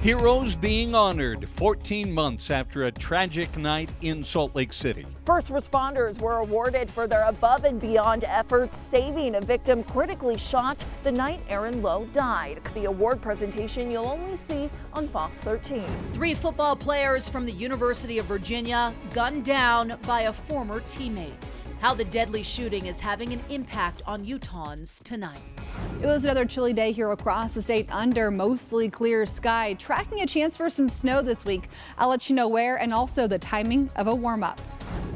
Heroes being honored 14 months after a tragic night in Salt Lake City. First responders were awarded for their above and beyond efforts saving a victim critically shot the night Aaron Lowe died. The award presentation you'll only see on Fox 13. 3 football players from the University of Virginia gunned down by a former teammate. How the deadly shooting is having an impact on Utahns tonight. It was another chilly day here across the state under mostly clear sky, tracking a chance for some snow this week. I'll let you know where and also the timing of a warm-up.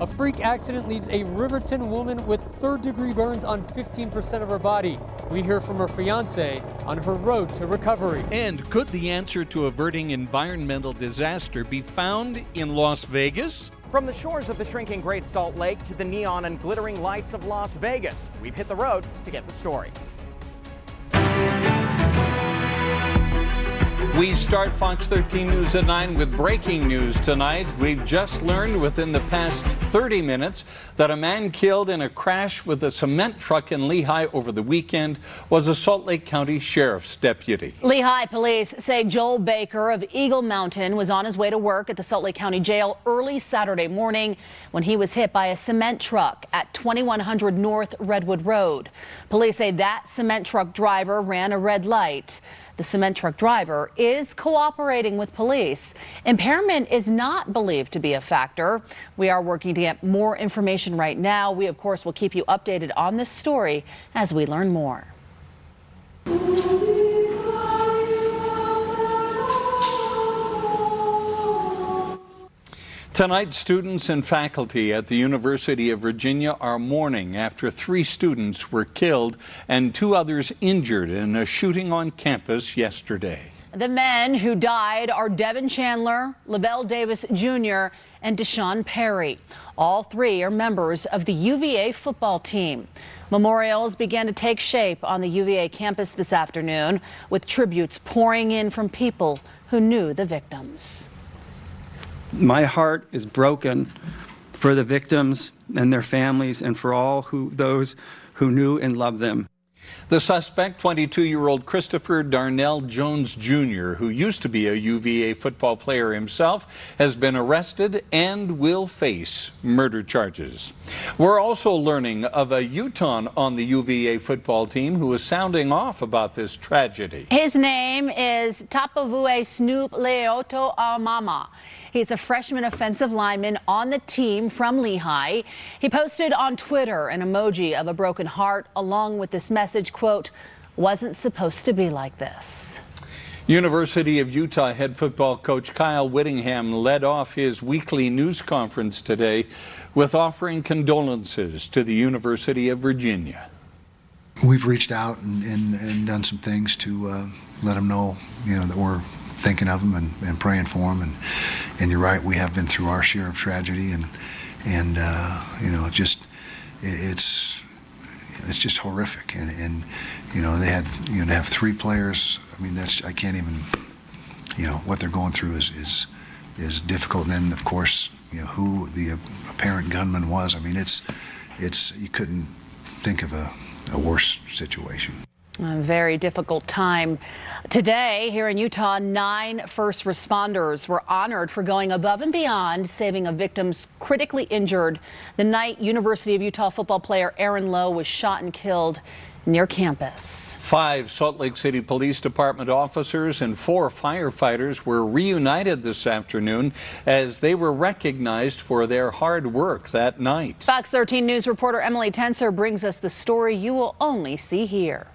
A freak accident leaves a Riverton woman with third-degree burns on 15% of her body. We hear from her fiance on her road to recovery. And could the answer to averting environmental disaster be found in Las Vegas? From the shores of the shrinking Great Salt Lake to the neon and glittering lights of Las Vegas, we've hit the road to get the story. We start Fox 13 News at 9 with breaking news tonight. We've just learned within the past 30 minutes that a man killed in a crash with a cement truck in Lehigh over the weekend was a Salt Lake County Sheriff's deputy. Lehigh police say Joel Baker of Eagle Mountain was on his way to work at the Salt Lake County Jail early Saturday morning when he was hit by a cement truck at 2100 North Redwood Road. Police say that cement truck driver ran a red light. The cement truck driver is cooperating with police. Impairment is not believed to be a factor. We are working to get more information right now. We, of course, will keep you updated on this story as we learn more. Tonight, students and faculty at the University of Virginia are mourning after 3 students were killed and 2 others injured in a shooting on campus yesterday. The men who died are Devin Chandler, Lavelle Davis Jr., and Deshaun Perry. All 3 are members of the UVA football team. Memorials began to take shape on the UVA campus this afternoon, with tributes pouring in from people who knew the victims. My heart is broken for the victims and their families and for all those who knew and loved them. The suspect, 22-year-old Christopher Darnell Jones Jr., who used to be a UVA football player himself, has been arrested and will face murder charges. We're also learning of a Utahn on the UVA football team who is sounding off about this tragedy. His name is Tapavue Snoop Leoto Amama. He's a freshman offensive lineman on the team from Lehigh. He posted on Twitter an emoji of a broken heart along with this message, quote, "Wasn't supposed to be like this." University of Utah head football coach Kyle Whittingham led off his weekly news conference today with offering condolences to the University of Virginia. We've reached out and done some things to let them know, that we're thinking of them and praying for them. And you're right, we have been through our share of tragedy, and it's just horrific. And they had to have 3 players. I mean, I can't even, what they're going through is difficult. And then of course, who the apparent gunman was. I mean, it's you couldn't think of a worse situation. A very difficult time. Today, here in Utah, 9 first responders were honored for going above and beyond saving a victim's critically injured the night University of Utah football player Aaron Lowe was shot and killed near campus. 5 Salt Lake City Police Department officers and 4 firefighters were reunited this afternoon as they were recognized for their hard work that night. Fox 13 News reporter Emily Tenser brings us the story you will only see here.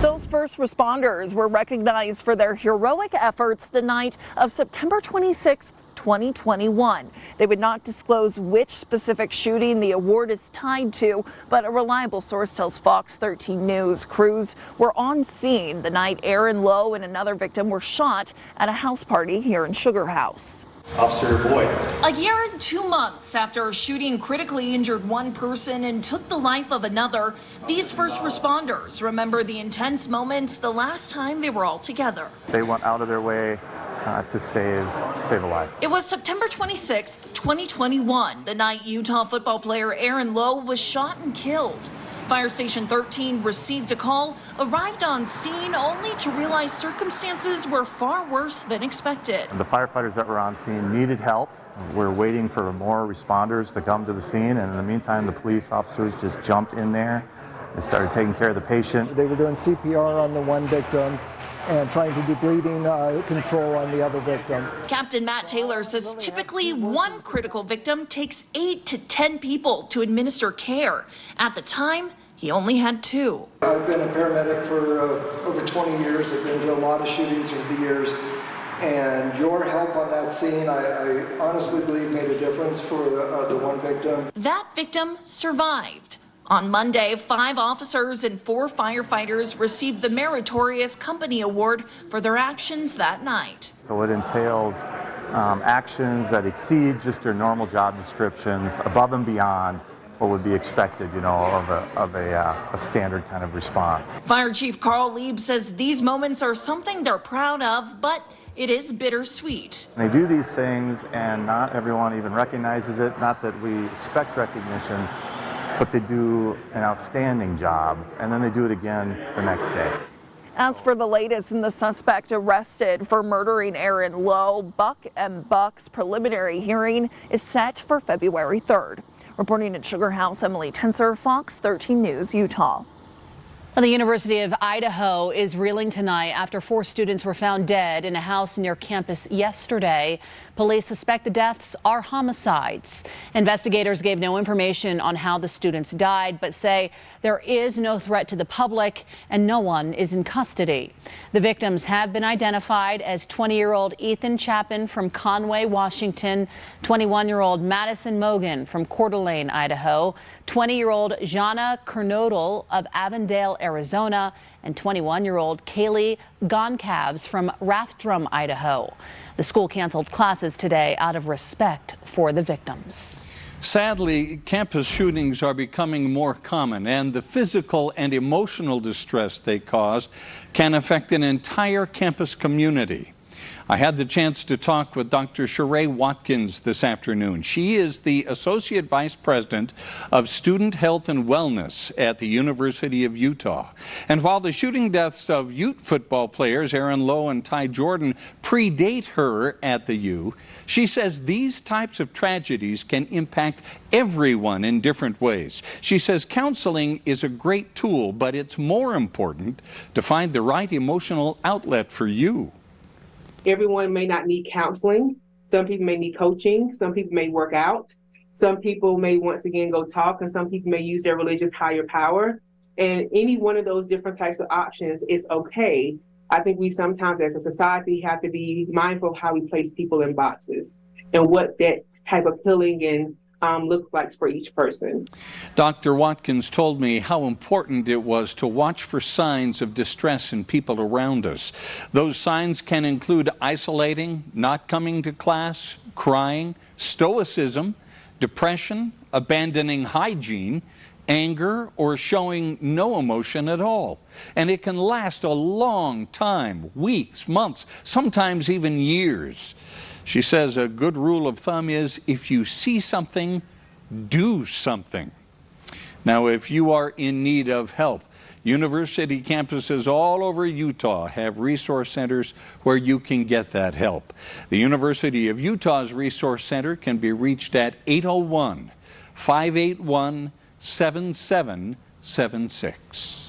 Those first responders were recognized for their heroic efforts the night of September 26, 2021. They would not disclose which specific shooting the award is tied to, but a reliable source tells Fox 13 News crews were on scene the night Aaron Lowe and another victim were shot at a house party here in Sugar House. Officer Boyd. A year and 2 months after a shooting critically injured one person and took the life of another, these first responders remember the intense moments the last time they were all together. They went out of their way to save a life. It was September 26th, 2021, the night Utah football player Aaron Lowe was shot and killed. Fire Station 13 received a call, arrived on scene only to realize circumstances were far worse than expected. The firefighters that were on scene needed help. We're waiting for more responders to come to the scene, and in the meantime, the police officers just jumped in there and started taking care of the patient. They were doing CPR on the one victim and trying to do bleeding control on the other victim. Captain Matt Taylor says typically one critical victim takes 8 to 10 people to administer care. At the time, he only had 2. I've been a paramedic for over 20 years. I've been to a lot of shootings over the years. And your help on that scene, I honestly believe made a difference for the one victim. That victim survived. On Monday, 5 officers and 4 firefighters received the Meritorious Company Award for their actions that night. So it entails actions that exceed just their normal job descriptions, above and beyond what would be expected, of a standard kind of response. Fire Chief Carl Lieb says these moments are something they're proud of, but it is bittersweet. They do these things and not everyone even recognizes it, not that we expect recognition, but they do an outstanding job, and then they do it again the next day. As for the latest in the suspect arrested for murdering Aaron Lowe, Buck and Buck's preliminary hearing is set for February 3rd. Reporting at Sugar House, Emily Tenser, Fox 13 News, Utah. The University of Idaho is reeling tonight after 4 students were found dead in a house near campus yesterday. Police suspect the deaths are homicides. Investigators gave no information on how the students died, but say there is no threat to the public and no one is in custody. The victims have been identified as 20-year-old Ethan Chapin from Conway, Washington, 21-year-old Madison Mogan from Coeur d'Alene, Idaho, 20-year-old Jana Kernodle of Avondale, Arizona, and 21-year-old Kaylee Goncalves from Rathdrum, Idaho. The school canceled classes today out of respect for the victims. Sadly, campus shootings are becoming more common, and the physical and emotional distress they cause can affect an entire campus community. I had the chance to talk with Dr. Sheree Watkins this afternoon. She is the Associate Vice President of Student Health and Wellness at the University of Utah. And while the shooting deaths of Ute football players Aaron Lowe and Ty Jordan predate her at the U, she says these types of tragedies can impact everyone in different ways. She says counseling is a great tool, but it's more important to find the right emotional outlet for you. Everyone may not need counseling. Some people may need coaching. Some people may work out. Some people may once again go talk, and some people may use their religious higher power. And any one of those different types of options is okay. I think we sometimes as a society have to be mindful of how we place people in boxes and what that type of healing and looks like for each person. Dr. Watkins told me how important it was to watch for signs of distress in people around us. Those signs can include isolating, not coming to class, crying, stoicism, depression, abandoning hygiene, anger, or showing no emotion at all. And it can last a long time, weeks, months, sometimes even years. She says a good rule of thumb is if you see something, do something. Now, if you are in need of help, university campuses all over Utah have resource centers where you can get that help. The University of Utah's Resource Center can be reached at 801-581-7776.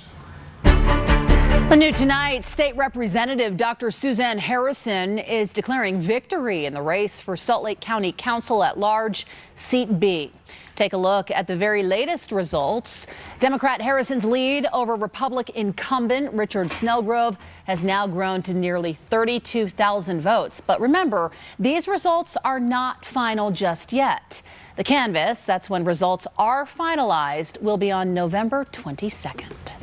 New tonight, State Representative Dr. Suzanne Harrison is declaring victory in the race for Salt Lake County Council at Large, Seat B. Take a look at the very latest results. Democrat Harrison's lead over Republican incumbent Richard Snellgrove has now grown to nearly 32,000 votes. But remember, these results are not final just yet. The canvass, that's when results are finalized, will be on November 22nd.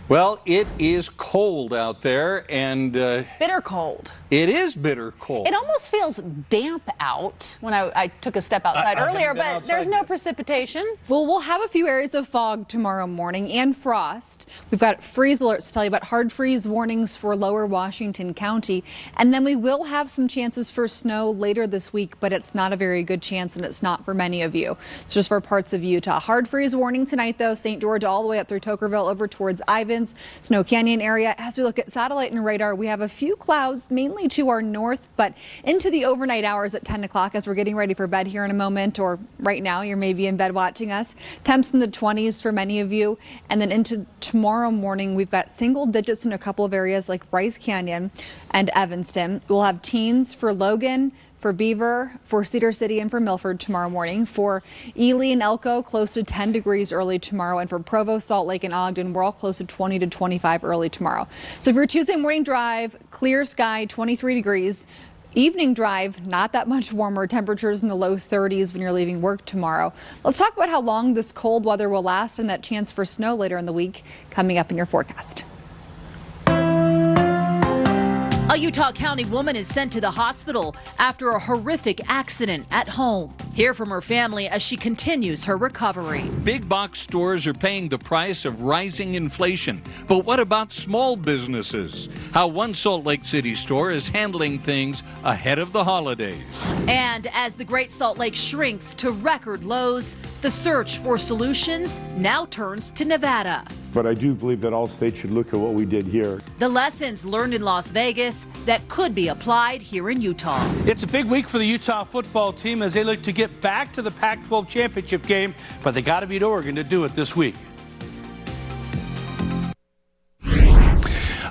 Well, it is cold out there, and bitter cold. It is bitter cold. It almost feels damp out when I took a step outside earlier, but there's no precipitation. Well, we'll have a few areas of fog tomorrow morning and frost. We've got freeze alerts to tell you about hard freeze warnings for lower Washington County. And then we will have some chances for snow later this week, but it's not a very good chance and it's not for many of you. It's just for parts of Utah. Hard freeze warning tonight, though. St. George all the way up through Tokerville over towards Ivins, Snow Canyon area. As we look at satellite and radar, we have a few clouds, mainly to our north, but into the overnight hours at 10 o'clock as we're getting ready for bed here in a moment, or right now you're maybe in bed watching us. Temps in the 20s for many of you. And then into tomorrow morning, we've got single digits in a couple of areas like Bryce Canyon and Evanston. We'll have teens for Logan, for Beaver, for Cedar City, and for Milford tomorrow morning. For Ely and Elko, close to 10 degrees early tomorrow. And for Provo, Salt Lake, and Ogden, we're all close to 20 to 25 early tomorrow. So for your Tuesday morning drive, clear sky, 23 degrees. Evening drive, not that much warmer. Temperatures in the low 30s when you're leaving work tomorrow. Let's talk about how long this cold weather will last and that chance for snow later in the week coming up in your forecast. A Utah County woman is sent to the hospital after a horrific accident at home. Hear from her family as she continues her recovery. Big box stores are paying the price of rising inflation. But what about small businesses? How one Salt Lake City store is handling things ahead of the holidays. And as the Great Salt Lake shrinks to record lows, the search for solutions now turns to Nevada. But I do believe that all states should look at what we did here. The lessons learned in Las Vegas that could be applied here in Utah. It's a big week for the Utah football team as they look to get back to the Pac-12 championship game, but they got to beat Oregon to do it this week.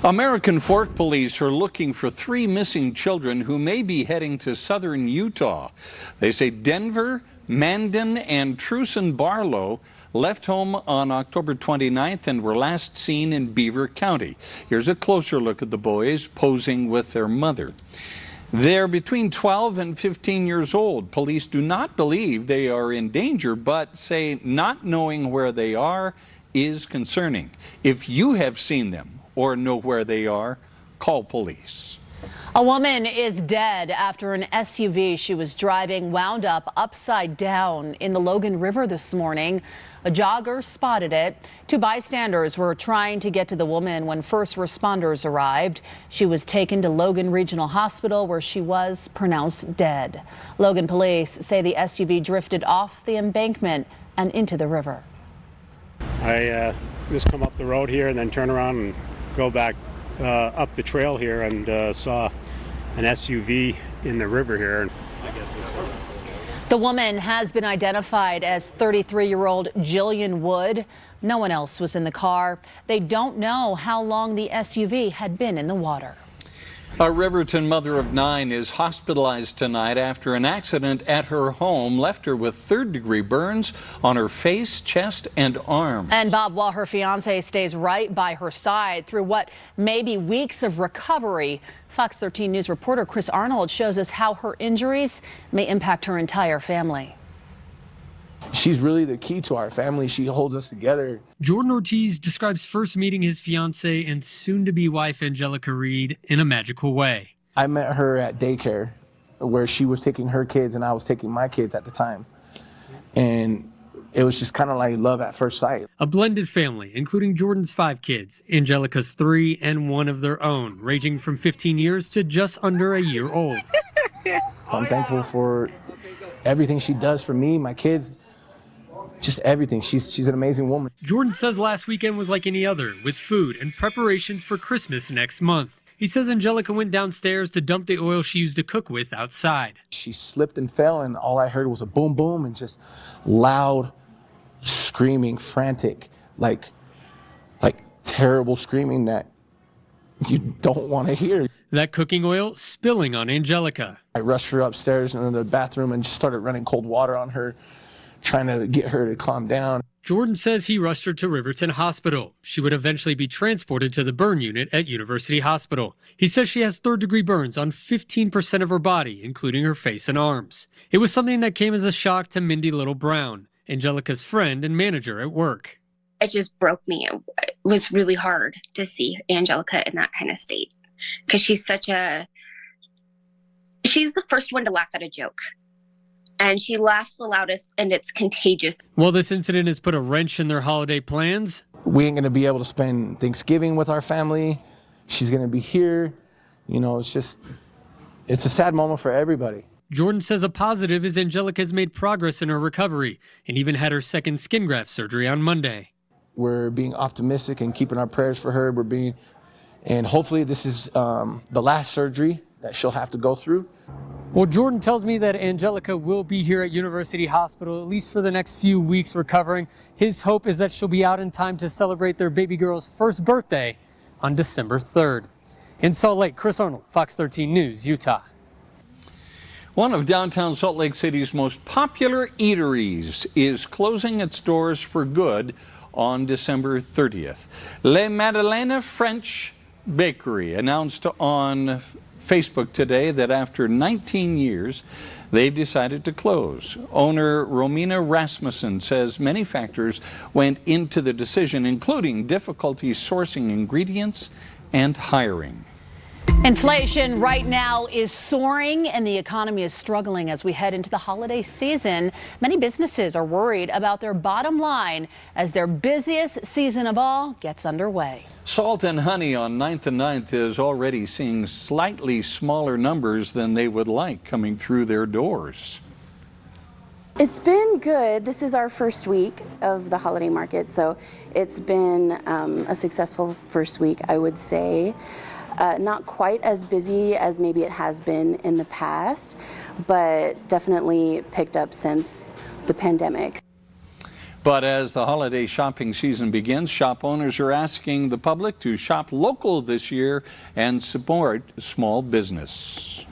American Fork Police are looking for 3 missing children who may be heading to southern Utah. They say Denver, Mandan, and Truson Barlow left home on October 29th and were last seen in Beaver County. Here's a closer look at the boys posing with their mother. They're between 12 and 15 years old. Police do not believe they are in danger, but say not knowing where they are is concerning. If you have seen them or know where they are, call police. A woman is dead after an SUV she was driving wound up upside down in the Logan River this morning. A jogger spotted it. 2 bystanders were trying to get to the woman when first responders arrived. She was taken to Logan Regional Hospital where she was pronounced dead. Logan police say the SUV drifted off the embankment and into the river. I just come up the road here and then turn around and go back up the trail here and saw an SUV in the river here. The woman has been identified as 33-year-old Jillian Wood. No one else was in the car. They don't know how long the SUV had been in the water. A Riverton mother of 9 is hospitalized tonight after an accident at her home left her with 3rd-degree burns on her face, chest, and arm. And Bob, while her fiance stays right by her side through what may be weeks of recovery, Fox 13 News reporter Chris Arnold shows us how her injuries may impact her entire family. She's really the key to our family. She holds us together. Jordan Ortiz describes first meeting his fiancée and soon-to-be wife Angelica Reed in a magical way. I met her at daycare where she was taking her kids and I was taking my kids at the time. And it was just kind of like love at first sight. A blended family, including Jordan's 5 kids, Angelica's 3, and one of their own, ranging from 15 years to just under a year old. I'm thankful for everything she does for me, my kids, just everything. She's an amazing woman. Jordan says last weekend was like any other, with food and preparations for Christmas next month. He says Angelica went downstairs to dump the oil she used to cook with outside. She slipped and fell, and all I heard was a boom, boom, and just loud screaming, frantic, like terrible screaming that you don't want to hear. That cooking oil spilling on Angelica. I rushed her upstairs into the bathroom and just started running cold water on her, trying to get her to calm down. Jordan says he rushed her to Riverton Hospital. She would eventually be transported to the burn unit at University Hospital. He says she has 3rd-degree burns on 15% of her body, including her face and arms. It was something that came as a shock to Mindy Little Brown, Angelica's friend and manager at work. It just broke me. It was really hard to see Angelica in that kind of state because she's such a She's the first one to laugh at a joke. And she laughs the loudest, and it's contagious. While this incident has put a wrench in their holiday plans, we ain't going to be able to spend Thanksgiving with our family. She's going to be here. You know, it's a sad moment for everybody. Jordan says a positive is Angelica has made progress in her recovery and even had her second skin graft surgery on Monday. We're being optimistic and keeping our prayers for her. And hopefully this is the last surgery that she'll have to go through. Well, Jordan tells me that Angelica will be here at University Hospital at least for the next few weeks recovering. His hope is that she'll be out in time to celebrate their baby girl's first birthday on December 3rd. In Salt Lake, Chris Arnold, Fox 13 News, Utah. One of downtown Salt Lake City's most popular eateries is closing its doors for good on December 30th. Le Madeleine French Bakery announced on Facebook today that after 19 years, they've decided to close. Owner Romina Rasmussen says many factors went into the decision, including difficulties sourcing ingredients and hiring. Inflation right now is soaring and the economy is struggling as we head into the holiday season. Many businesses are worried about their bottom line as their busiest season of all gets underway. Salt and Honey on 9th and 9th is already seeing slightly smaller numbers than they would like coming through their doors. It's been good. This is our first week of the holiday market, so it's been a successful first week, I would say. Not quite as busy as maybe it has been in the past, but definitely picked up since the pandemic. But as the holiday shopping season begins, shop owners are asking the public to shop local this year and support small business.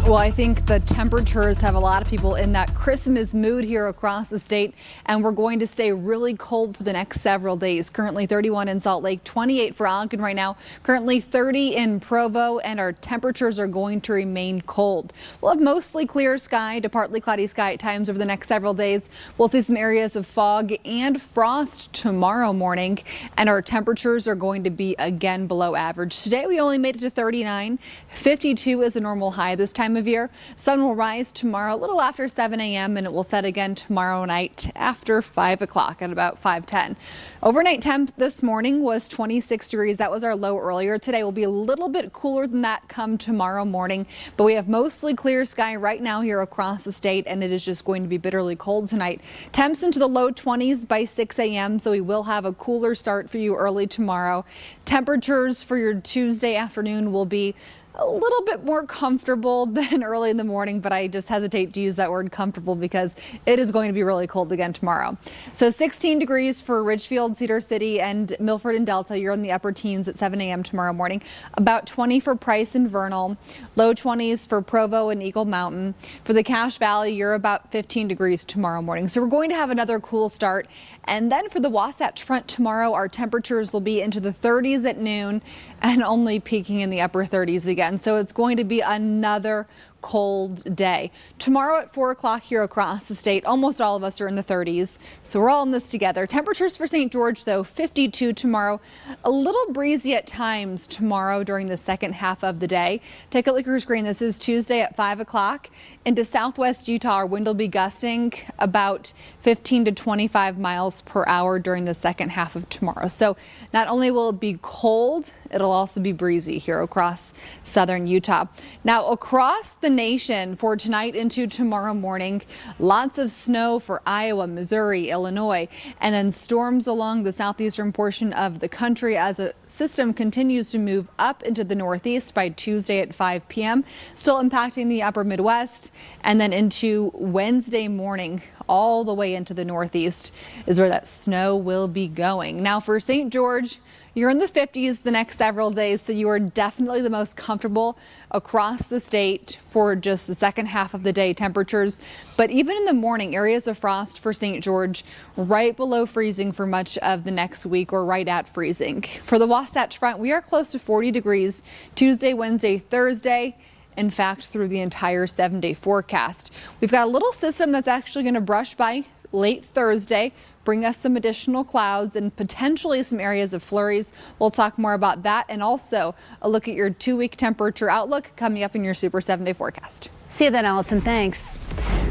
Well, I think the temperatures have a lot of people in that Christmas mood here across the state, and we're going to stay really cold for the next several days. Currently 31 in Salt Lake, 28 for Ogden right now, currently 30 in Provo, and our temperatures are going to remain cold. We'll have mostly clear sky to partly cloudy sky at times over the next several days. We'll see some areas of fog and frost tomorrow morning, and our temperatures are going to be again below average. Today we only made it to 39. 52 is a normal high this time of year. Sun will rise tomorrow a little after 7 a.m. and it will set again tomorrow night after 5 o'clock at about 5:10. Overnight temp this morning was 26 degrees. That was our low earlier. Today will be a little bit cooler than that come tomorrow morning, but we have mostly clear sky right now here across the state, and it is just going to be bitterly cold tonight. Temps into the low 20s by 6 a.m. so we will have a cooler start for you early tomorrow. Temperatures for your Tuesday afternoon will be a little bit more comfortable than early in the morning, but I just hesitate to use that word comfortable because it is going to be really cold again tomorrow. So 16 degrees for Ridgefield, Cedar City, and Milford and Delta. You're in the upper teens at 7 a.m. tomorrow morning. About 20 for Price and Vernal. Low 20s for Provo and Eagle Mountain. For the Cache Valley, you're about 15 degrees tomorrow morning. So we're going to have another cool start. And then for the Wasatch Front tomorrow, our temperatures will be into the 30s at noon and only peaking in the upper 30s again. So it's going to be another cold day. Tomorrow at 4 o'clock here across the state, almost all of us are in the 30s. So we're all in this together. Temperatures for St. George, though, 52 tomorrow. A little breezy at times tomorrow during the second half of the day. Take a look at your screen. This is Tuesday at 5 o'clock. Into southwest Utah, our wind will be gusting about 15 to 25 miles per hour during the second half of tomorrow. So not only will it be cold, it'll also be breezy here across southern Utah. Now across the nation for tonight into tomorrow morning, lots of snow for Iowa, Missouri, Illinois, and then storms along the southeastern portion of the country as a system continues to move up into the northeast by Tuesday at 5 p.m. Still impacting the upper Midwest, and then into Wednesday morning all the way into the northeast is where that snow will be going. Now for St. George, you're in the 50s the next several days, so you are definitely the most comfortable across the state for just the second half of the day temperatures. But even in the morning, areas of frost for St. George right below freezing for much of the next week or right at freezing. For the Wasatch Front, we are close to 40 degrees Tuesday, Wednesday, Thursday. In fact, through the entire 7-day forecast. We've got a little system that's actually going to brush by late Thursday, bring us some additional clouds and potentially some areas of flurries. We'll talk more about that and also a look at your 2-week temperature outlook coming up in your Super 7-day forecast. See you then, Allison. Thanks.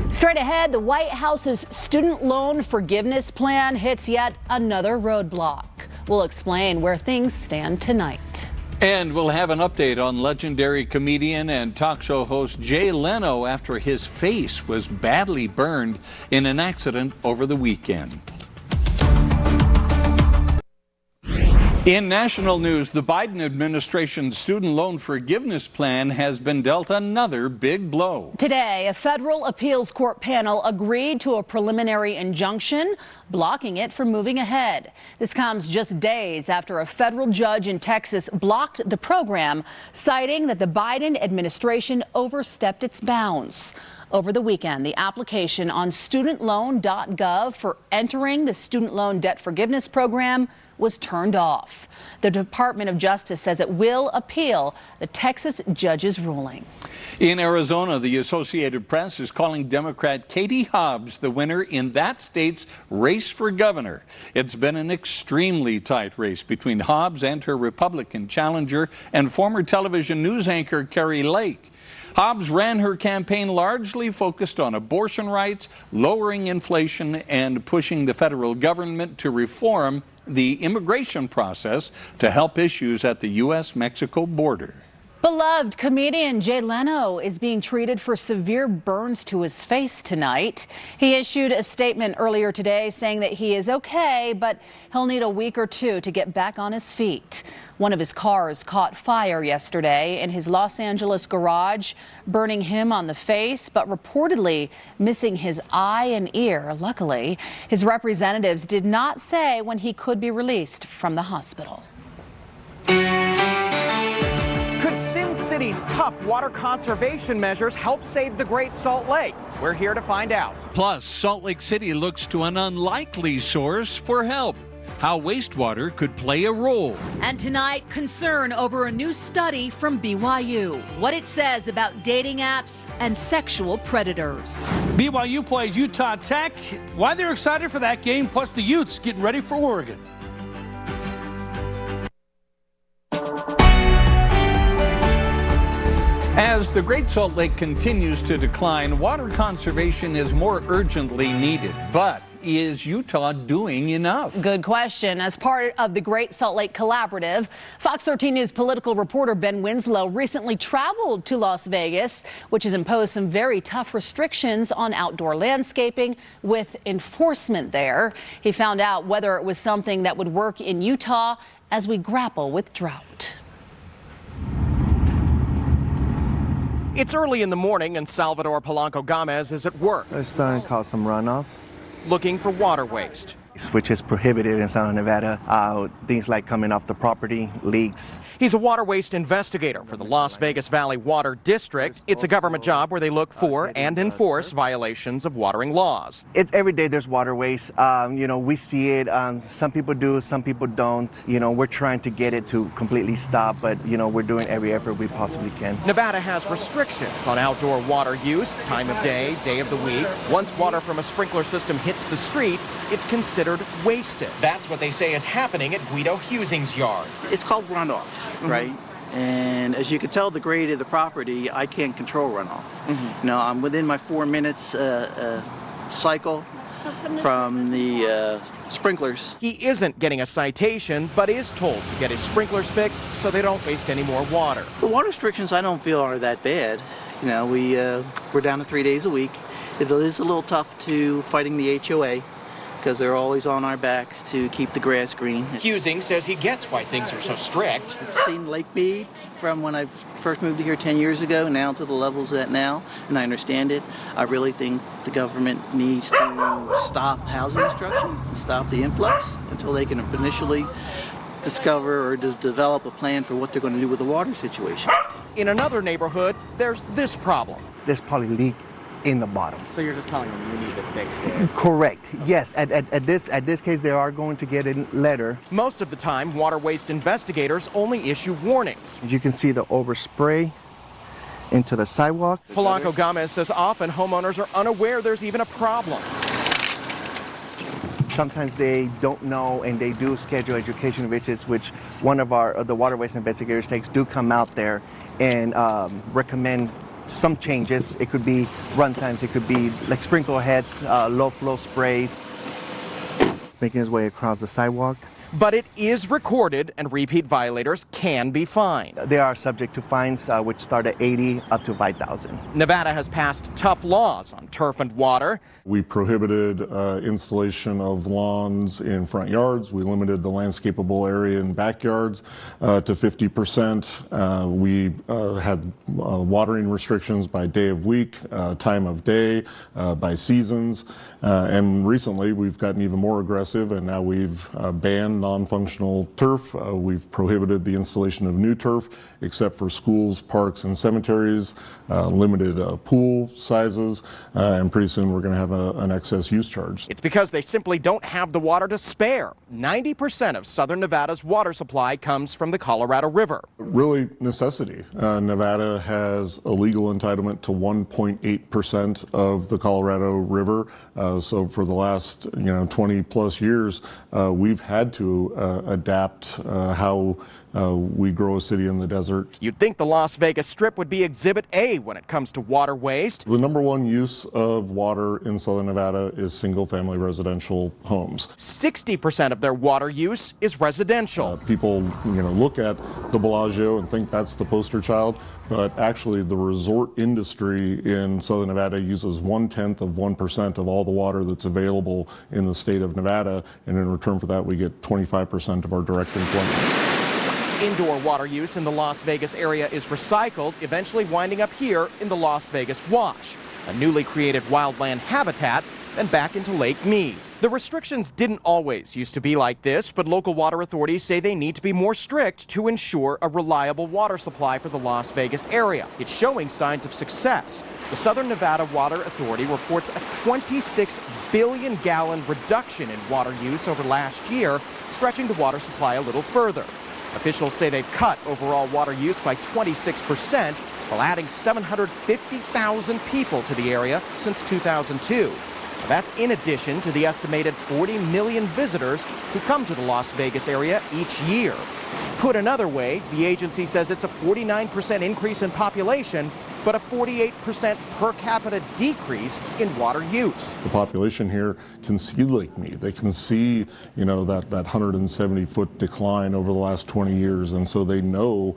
Straight ahead, the White House's student loan forgiveness plan hits yet another roadblock. We'll explain where things stand tonight. And we'll have an update on legendary comedian and talk show host Jay Leno after his face was badly burned in an accident over the weekend. In national news, the Biden administration's student loan forgiveness plan has been dealt another big blow. Today, a federal appeals court panel agreed to a preliminary injunction blocking it from moving ahead. This comes just days after a federal judge in Texas blocked the program, citing that the Biden administration overstepped its bounds. Over the weekend, the application on studentloan.gov for entering the student loan debt forgiveness program was turned off. The Department of Justice says it will appeal the Texas judge's ruling. In Arizona, the Associated Press is calling Democrat Katie Hobbs the winner in that state's race for governor. It's been an extremely tight race between Hobbs and her Republican challenger and former television news anchor Kari Lake. Hobbs ran her campaign largely focused on abortion rights, lowering inflation, and pushing the federal government to reform the immigration process to help issues at the U.S.-Mexico border. Beloved comedian Jay Leno is being treated for severe burns to his face tonight. He issued a statement earlier today saying that he is okay, but he'll need a week or two to get back on his feet. One of his cars caught fire yesterday in his Los Angeles garage, burning him on the face, but reportedly missing his eye and ear. Luckily, his representatives did not say when he could be released from the hospital. Could Sin City's tough water conservation measures help save the Great Salt Lake? We're here to find out. Plus, Salt Lake City looks to an unlikely source for help. How wastewater could play a role. And tonight, concern over a new study from BYU. What it says about dating apps and sexual predators. BYU plays Utah Tech. Why they're excited for that game, plus the Utes getting ready for Oregon. As the Great Salt Lake continues to decline, water conservation is more urgently needed. But is Utah doing enough? Good question. As part of the Great Salt Lake Collaborative, Fox 13 News political reporter Ben Winslow recently traveled to Las Vegas, which has imposed some very tough restrictions on outdoor landscaping with enforcement there. He found out whether it was something that would work in Utah as we grapple with drought. It's early in the morning and Salvador Polanco Gomez is at work. It's starting to cause some runoff. Looking for water waste. Which is prohibited in Southern Nevada. Things like coming off the property, leaks. He's a water waste investigator for the Las Vegas Valley Water District. It's a government job where they look for and enforce violations of watering laws. It's every day there's water waste. We see it. Some people do, some people don't. We're trying to get it to completely stop, but we're doing every effort we possibly can. Nevada has restrictions on outdoor water use, time of day, day of the week. Once water from a sprinkler system hits the street, it's considered wasted. That's what they say is happening at Guido Husing's yard. It's called runoff, right? And as you can tell, the grade of the property, I can't control runoff. I'm within my 4 minutes cycle from the sprinklers. He isn't getting a citation, but is told to get his sprinklers fixed so they don't waste any more water. The water restrictions I don't feel are that bad. We're down to 3 days a week. It is a little tough to fighting the HOA, because they're always on our backs to keep the grass green. Husing says he gets why things are so strict. I've seen Lake Mead from when I first moved here 10 years ago now to the levels at now, and I understand it. I really think the government needs to stop housing construction and stop the influx until they can initially discover or develop a plan for what they're going to do with the water situation. In another neighborhood, there's this problem. There's probably leak in the bottom. So you're just telling them you need to fix it? Correct. Yes, at this case, they are going to get a letter. Most of the time, water waste investigators only issue warnings. You can see the overspray into the sidewalk. Polanco Gomez says often homeowners are unaware there's even a problem. Sometimes they don't know, and they do schedule education visits, which one of the waterways investigators takes do come out there and recommend some changes. It could be run times, it could be like sprinkler heads, low flow sprays. Making his way across the sidewalk. But it is recorded, and repeat violators can be fined. They are subject to fines, which start at $80 up to $5,000. Nevada has passed tough laws on turf and water. We prohibited installation of lawns in front yards. We limited the landscapable area in backyards to 50%. We had watering restrictions by day of week, time of day, by seasons. And recently we've gotten even more aggressive, and now we've banned non-functional turf. We've prohibited the installation of new turf except for schools, parks, and cemeteries, limited pool sizes, and pretty soon we're going to have an excess use charge. It's because they simply don't have the water to spare. 90% of southern Nevada's water supply comes from the Colorado River. Really necessity. Nevada has a legal entitlement to 1.8% of the Colorado River. So for the last 20 plus years, we've had to adapt how we grow a city in the desert. You'd think the Las Vegas Strip would be Exhibit A when it comes to water waste. The number one use of water in southern Nevada is single-family residential homes. 60% of their water use is residential. People, look at the Bellagio and think that's the poster child, but actually the resort industry in southern Nevada uses 1/10% of all the water that's available in the state of Nevada, and in return for that we get 25% of our direct employment. Indoor water use in the Las Vegas area is recycled, eventually winding up here in the Las Vegas Wash, a newly created wildland habitat, and back into Lake Mead. The restrictions didn't always used to be like this, but local water authorities say they need to be more strict to ensure a reliable water supply for the Las Vegas area. It's showing signs of success. The Southern Nevada Water Authority reports a 26 billion gallon reduction in water use over last year, stretching the water supply a little further. Officials say they've cut overall water use by 26%, while adding 750,000 people to the area since 2002. That's in addition to the estimated 40 million visitors who come to the Las Vegas area each year. Put another way, the agency says it's a 49% increase in population, but a 48% per capita decrease in water use. The population here can see Lake Mead. They can see, that 170-foot decline over the last 20 years, and so they know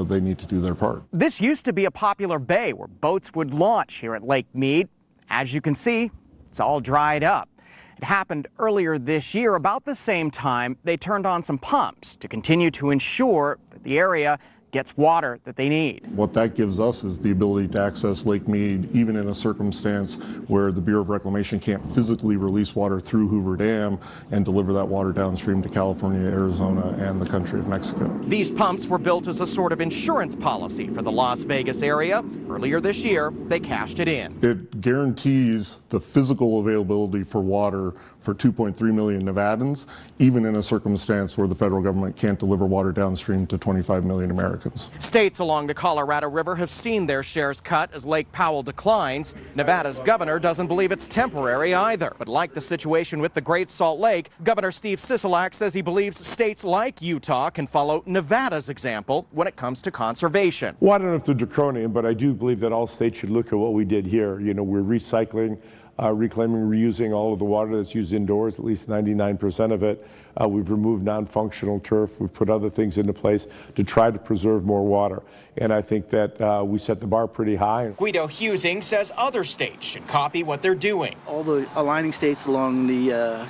they need to do their part. This used to be a popular bay where boats would launch here at Lake Mead. As you can see, it's all dried up. It happened earlier this year. About the same time, they turned on some pumps to continue to ensure that the area gets water that they need. What that gives us is the ability to access Lake Mead even in a circumstance where the Bureau of Reclamation can't physically release water through Hoover Dam and deliver that water downstream to California, Arizona, and the country of Mexico. These pumps were built as a sort of insurance policy for the Las Vegas area. Earlier this year, they cashed it in. It guarantees the physical availability for water for 2.3 million Nevadans, even in a circumstance where the federal government can't deliver water downstream to 25 million Americans. States along the Colorado River have seen their shares cut as Lake Powell declines. Nevada's governor doesn't believe it's temporary either. But like the situation with the Great Salt Lake, Governor Steve Sisolak says he believes states like Utah can follow Nevada's example when it comes to conservation. Well, I don't know if they're draconian, but I do believe that all states should look at what we did here. We're recycling, reclaiming, reusing all of the water that's used indoors, at least 99% of it. We've removed non-functional turf. We've put other things into place to try to preserve more water. And I think that we set the bar pretty high. Guido Husing says other states should copy what they're doing. All the aligning states along the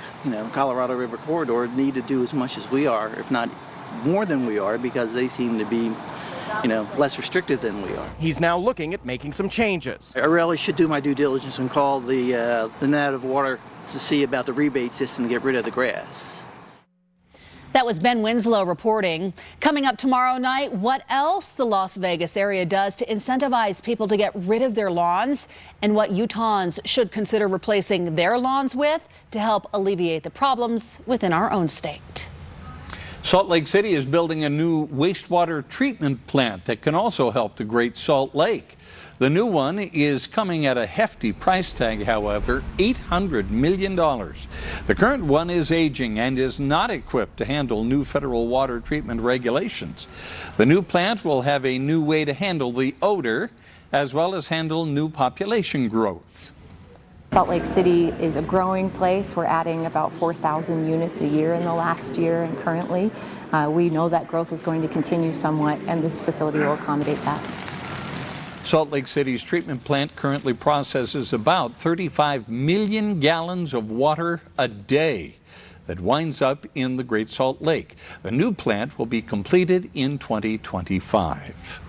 Colorado River corridor need to do as much as we are, if not more than we are, because they seem to be less restrictive than we are. He's now looking at making some changes. I really should do my due diligence and call the Nevada Water to see about the rebate system to get rid of the grass. That was Ben Winslow reporting. Coming up tomorrow night, what else the Las Vegas area does to incentivize people to get rid of their lawns and what Utahns should consider replacing their lawns with to help alleviate the problems within our own state. Salt Lake City is building a new wastewater treatment plant that can also help the Great Salt Lake. The new one is coming at a hefty price tag, however, $800 million. The current one is aging and is not equipped to handle new federal water treatment regulations. The new plant will have a new way to handle the odor, as well as handle new population growth. Salt Lake City is a growing place. We're adding about 4,000 units a year in the last year, and currently we know that growth is going to continue somewhat, and this facility will accommodate that. Salt Lake City's treatment plant currently processes about 35 million gallons of water a day that winds up in the Great Salt Lake. The new plant will be completed in 2025.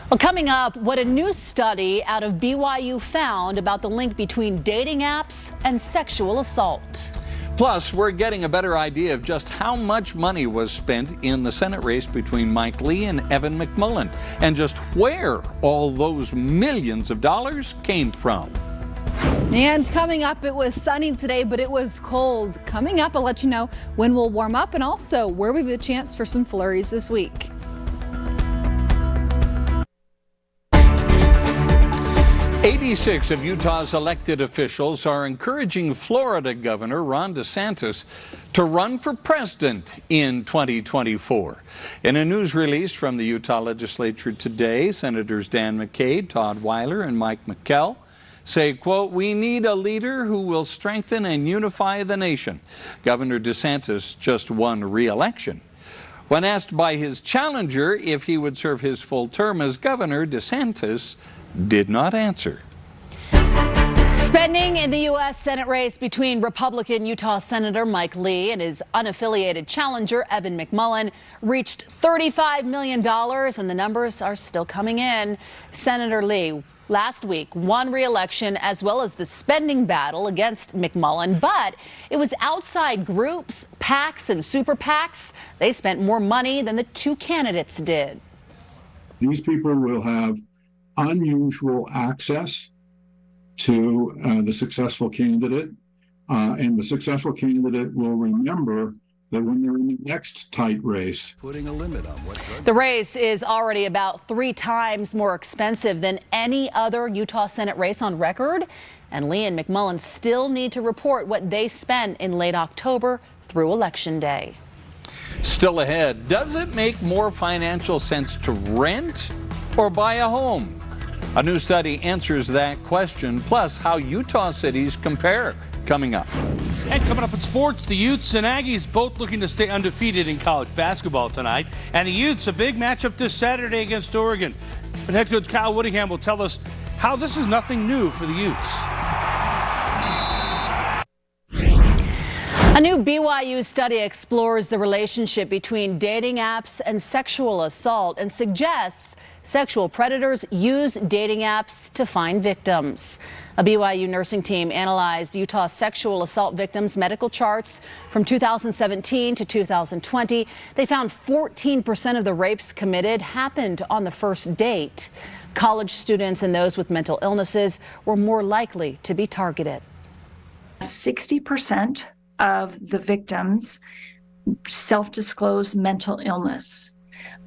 Well, coming up, what a new study out of BYU found about the link between dating apps and sexual assault. Plus, we're getting a better idea of just how much money was spent in the Senate race between Mike Lee and Evan McMullin, and just where all those millions of dollars came from. And coming up, it was sunny today, but it was cold. Coming up, I'll let you know when we'll warm up and also where we have a chance for some flurries this week. "86 of Utah's elected officials are encouraging Florida Governor Ron DeSantis to run for president in 2024. In a news release from the Utah legislature today, Senators Dan McCade, Todd Weiler, and Mike McKell say, quote, "We need a leader who will strengthen and unify the nation." Governor DeSantis just won re-election. When asked by his challenger if he would serve his full term as governor, DeSantis did not answer. Spending in the U.S. Senate race between Republican Utah Senator Mike Lee and his unaffiliated challenger Evan McMullin reached $35 million, and the numbers are still coming in. Senator Lee last week won re-election as well as the spending battle against McMullin, but it was outside groups, PACs and super PACs. They spent more money than the two candidates did. These people will have unusual access to the successful candidate, and the successful candidate will remember that when they're in the next tight race. Putting a limit on what The race is already about 3 times more expensive than any other Utah Senate race on record, and Lee and McMullin still need to report what they spent in late October through Election Day. Still ahead, does it make more financial sense to rent or buy a home? A new study answers that question, plus how Utah cities compare, coming up. And coming up in sports, the Utes and Aggies both looking to stay undefeated in college basketball tonight. And the Utes, a big matchup this Saturday against Oregon. But head coach Kyle Whittingham will tell us how this is nothing new for the Utes. A new BYU study explores the relationship between dating apps and sexual assault and suggests sexual predators use dating apps to find victims. A BYU nursing team analyzed Utah sexual assault victims' medical charts from 2017 to 2020. They found 14% of the rapes committed happened on the first date. College students and those with mental illnesses were more likely to be targeted. 60% of the victims self-disclosed mental illness.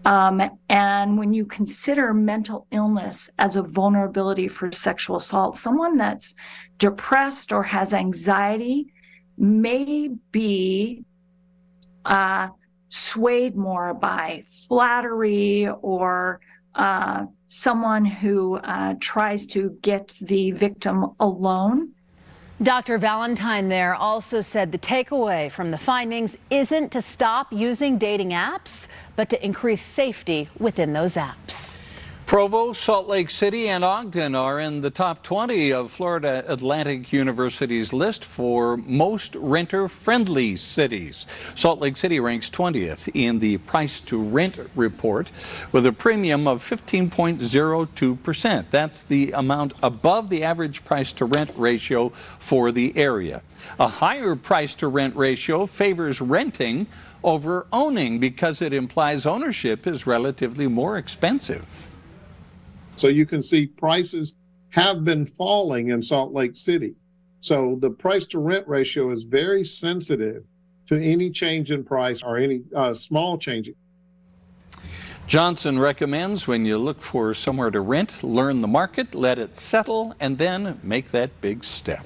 And when you consider mental illness as a vulnerability for sexual assault, someone that's depressed or has anxiety may be swayed more by flattery or someone who tries to get the victim alone. Dr. Valentine there also said the takeaway from the findings isn't to stop using dating apps, but to increase safety within those apps. Provo, Salt Lake City, and Ogden are in the top 20 of Florida Atlantic University's list for most renter-friendly cities. Salt Lake City ranks 20th in the price to rent report with a premium of 15.02%. That's the amount above the average price to rent ratio for the area. A higher price to rent ratio favors renting over owning because it implies ownership is relatively more expensive. So you can see prices have been falling in Salt Lake City. So the price to rent ratio is very sensitive to any change in price or any small change. Johnson recommends when you look for somewhere to rent, learn the market, let it settle, and then make that big step.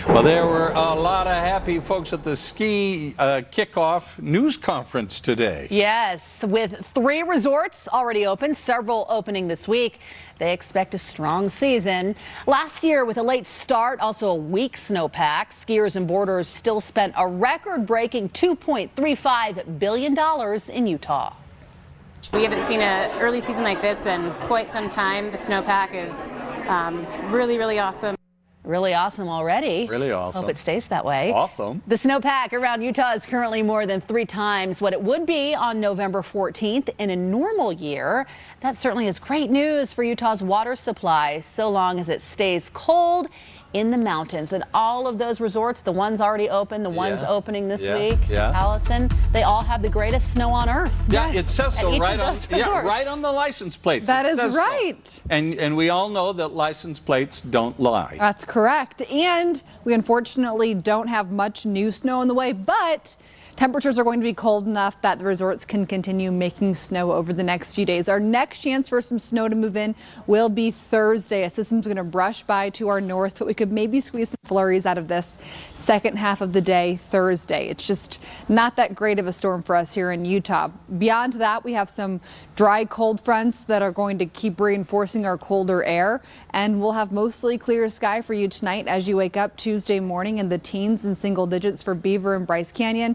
Well, there were a lot of happy folks at the ski kickoff news conference today. Yes, with 3 resorts already open, several opening this week. They expect a strong season. Last year, with a late start, also a weak snowpack, skiers and boarders still spent a record-breaking $2.35 billion in Utah. We haven't seen an early season like this in quite some time. The snowpack is really, really awesome. Really awesome already. Really awesome. Hope it stays that way. Awesome. The snowpack around Utah is currently more than 3 times what it would be on November 14th in a normal year. That certainly is great news for Utah's water supply, so long as it stays cold in the mountains. And all of those resorts, the ones already open, the ones opening this week, Allison, they all have the greatest snow on earth. Yeah, it says so right on the license plates. That It is says so. right. And we all know that license plates don't lie. That's correct. And we unfortunately don't have much new snow on the way, but temperatures are going to be cold enough that the resorts can continue making snow over the next few days. Our next chance for some snow to move in will be Thursday. A system's going to brush by to our north, but we could maybe squeeze some flurries out of this second half of the day Thursday. It's just not that great of a storm for us here in Utah. Beyond that, we have some dry cold fronts that are going to keep reinforcing our colder air, and we'll have mostly clear sky for you tonight as you wake up Tuesday morning in the teens and single digits for Beaver and Bryce Canyon.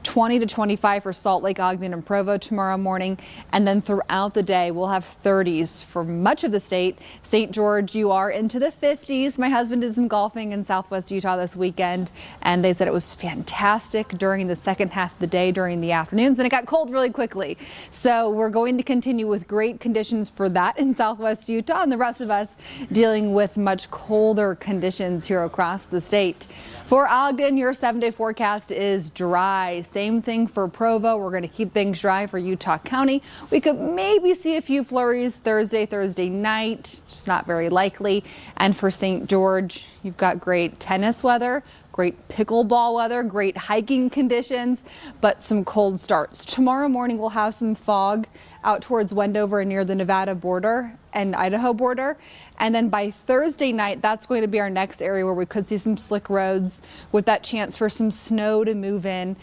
20 to 25 for Salt Lake, Ogden, and Provo tomorrow morning. And then throughout the day, we'll have 30s for much of the state. St. George, you are into the 50s. My husband did some golfing in Southwest Utah this weekend, and they said it was fantastic during the second half of the day, during the afternoons. Then it got cold really quickly. So we're going to continue with great conditions for that in Southwest Utah, and the rest of us dealing with much colder conditions here across the state. For Ogden, your 7-day forecast is dry. Same thing for Provo. We're going to keep things dry for Utah County. We could maybe see a few flurries Thursday night. Just not very likely. And for St. George, you've got great tennis weather, great pickleball weather, great hiking conditions, but some cold starts. Tomorrow morning, we'll have some fog out towards Wendover and near the Nevada border and Idaho border. And then by Thursday night, that's going to be our next area where we could see some slick roads with that chance for some snow to move in.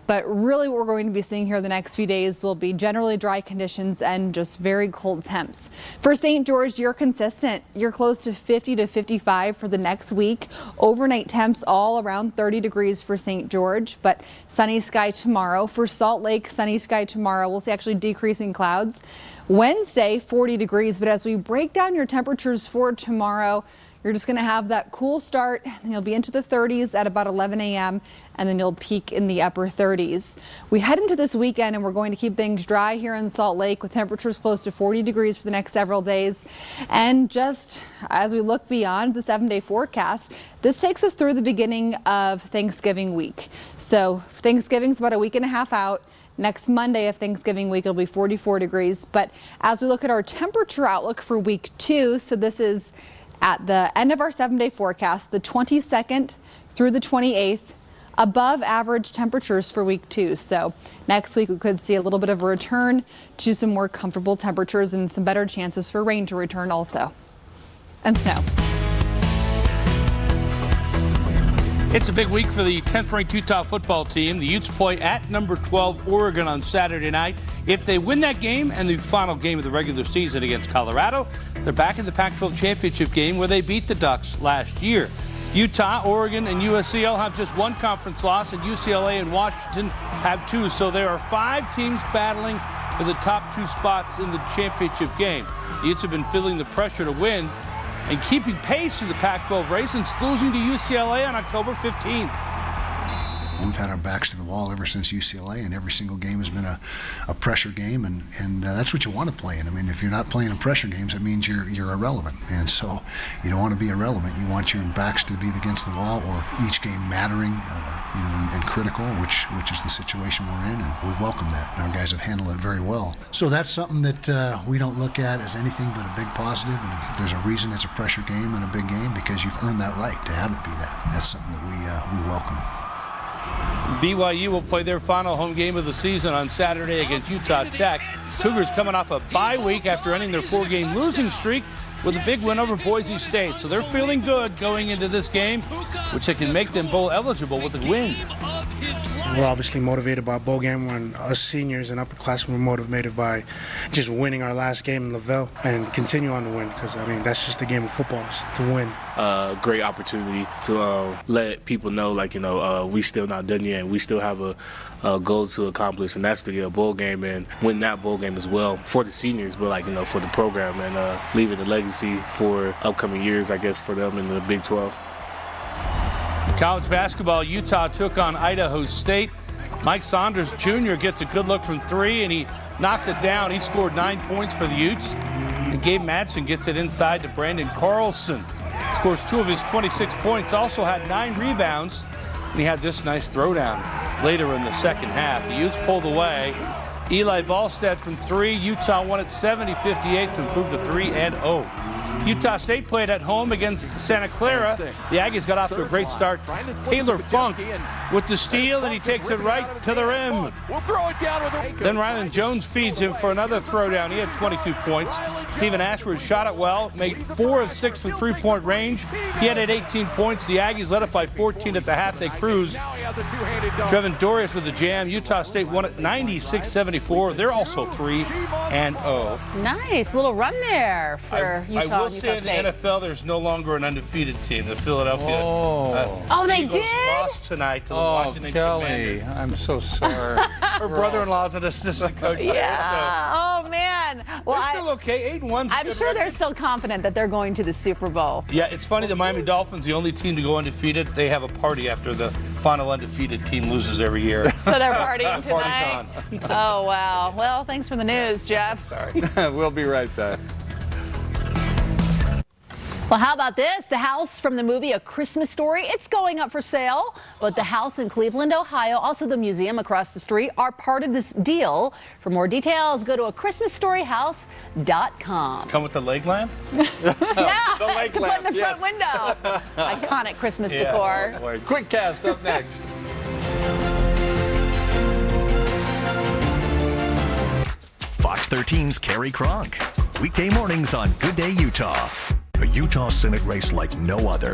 But really what we're going to be seeing here the next few days will be generally dry conditions and just very cold temps. For St. George, you're consistent. You're close to 50 to 55 for the next week. Overnight temps all around 30 degrees for St. George, but sunny sky tomorrow. For Salt Lake, sunny sky tomorrow. We'll see actually decreasing clouds. Wednesday, 40 degrees, but as we break down your temperatures for tomorrow, you're just going to have that cool start, and you'll be into the 30s at about 11 a.m., and then you'll peak in the upper 30s. We head into this weekend, and we're going to keep things dry here in Salt Lake with temperatures close to 40 degrees for the next several days. And just as we look beyond the 7-day forecast, this takes us through the beginning of Thanksgiving week. So Thanksgiving's about a week and a half out. Next Monday of Thanksgiving week, it'll be 44 degrees. But as we look at our temperature outlook for week 2, so this is at the end of our 7-day forecast, the 22nd through the 28th, above average temperatures for week 2. So next week we could see a little bit of a return to some more comfortable temperatures and some better chances for rain to return also, and snow. It's a big week for the 10th-ranked Utah football team. The Utes play at number 12 Oregon on Saturday night. If they win that game and the final game of the regular season against Colorado, they're back in the Pac-12 championship game where they beat the Ducks last year. Utah, Oregon, and USC all have just one conference loss, and UCLA and Washington have 2. So there are 5 teams battling for the top 2 spots in the championship game. The Utes have been feeling the pressure to win and keeping pace in the Pac-12 race since losing to UCLA on October 15th. We've had our backs to the wall ever since UCLA, and every single game has been a pressure game, and that's what you want to play in. I mean, if you're not playing in pressure games, that means you're irrelevant, and so you don't want to be irrelevant. You want your backs to be against the wall, or each game mattering, and critical, which is the situation we're in, and we welcome that, and our guys have handled it very well. So that's something that we don't look at as anything but a big positive, and there's a reason it's a pressure game and a big game, because you've earned that right to have it be that. That's something that we welcome. BYU will play their final home game of the season on Saturday against Utah Tech. Cougars coming off a bye week after ending their 4-game losing streak with a big win over Boise State. So they're feeling good going into this game, which they can make them bowl eligible with a win. We're obviously motivated by a bowl game when us seniors and upperclassmen were motivated by just winning our last game in Lavelle and continue on to win, because, I mean, that's just the game of football, is to win. Great opportunity to let people know, like, we still not done yet, and we still have a goal to accomplish, and that's to get a bowl game and win that bowl game as well for the seniors, but, for the program and leaving a legacy for upcoming years, I guess, for them in the Big 12. College basketball, Utah took on Idaho State. Mike Saunders Jr. gets a good look from 3, and he knocks it down. He scored 9 points for the Utes. And Gabe Madsen gets it inside to Brandon Carlson. Scores 2 of his 26 points, also had 9 rebounds, and he had this nice throwdown later in the second half. The Utes pulled away. Eli Ballstead from 3. Utah won it 70-58 to improve to 3-0. Utah State played at home against Santa Clara. The Aggies got off to a great start. Taylor Funk with the steal, and he takes it right to the rim. Then Ryland Jones feeds him for another throwdown. He had 22 points. Stephen Ashford shot it well, made 4 of 6 from three-point range. He had 18 points. The Aggies led it by 14 at the half. They cruised. Trevin Dorius with the jam. Utah State won it 96-74. They're also 3-0. Nice little run there for Utah. I will say in the NFL, there's no longer an undefeated team. The Philadelphia they Eagles did? lost tonight to the Washington Commanders. I'm so sorry. Her brother-in-law's an assistant coach there. Yeah. Oh, man. Well, They're still okay. 8-1's I'm sure they're still confident that they're going to the Super Bowl. Yeah, it's funny. The Miami Dolphins, the only team to go undefeated, they have a party after the final undefeated team loses every year. So they're partying tonight? Party's on. Oh, wow. Well, thanks for the news, Jeff. Sorry. We'll be right back. Well, how about this? The house from the movie A Christmas Story, it's going up for sale. But the house in Cleveland, Ohio, also the museum across the street, are part of this deal. For more details, go to achristmasstoryhouse.com. Does it come with the leg lamp? Yeah, The leg to put in lamp, the front window. Iconic Christmas decor. Oh, Quick Cast up next. Fox 13's Carrie Kronk. Weekday mornings on Good Day Utah. A Utah Senate race like no other.